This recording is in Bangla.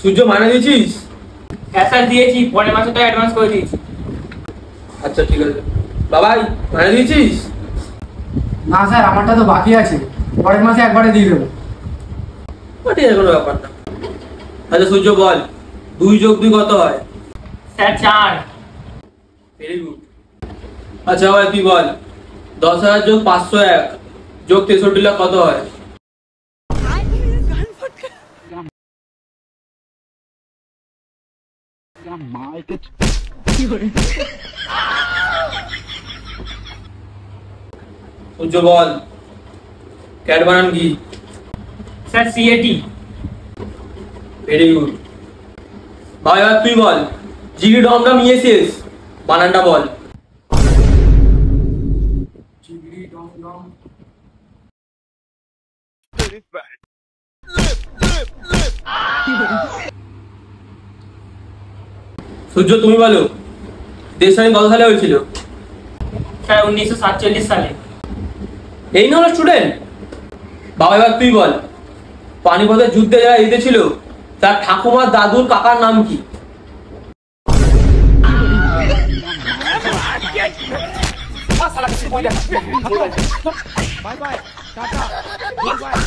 সূর্য মাইনে দিয়েছিস? হ্যাঁ স্যার দিয়েছি, পরের মাসে তো অ্যাডভান্স করে দিয়েছি। আচ্ছা ঠিক আছে। বাবাই মাইনে দিয়েছিস? না স্যার, আমারটা তো বাকি আছে, পরের মাসে একবারে দিয়ে দেবো। ঠিক আছে, কোনো ব্যাপার না। আচ্ছা সূর্য বল, 2+2 কত হয়? স্যার 4। Very good. আচ্ছা ভাই তুই বল, 10,000 যোগ 501 যোগ 63 লাখ কত হয়? সূর্য বল, ক্যাট বানান কি? Sir CAT। Very good. ভাই এবার তুই বল, জিডি ডমডম ইএসএস বানানটা বল। সূর্য তুমি বলো, দেশ স্বাধীন কত সালে হয়েছিল? স্যার 1947 সালে। এই না হলো স্টুডেন্ট। বাবা এবার তুই বল, পানিপথের যুদ্ধে যারা জিতেছিল তার ঠাকুমার দাদুর কাকার নাম কি? Bye bye. Tata. Goodbye.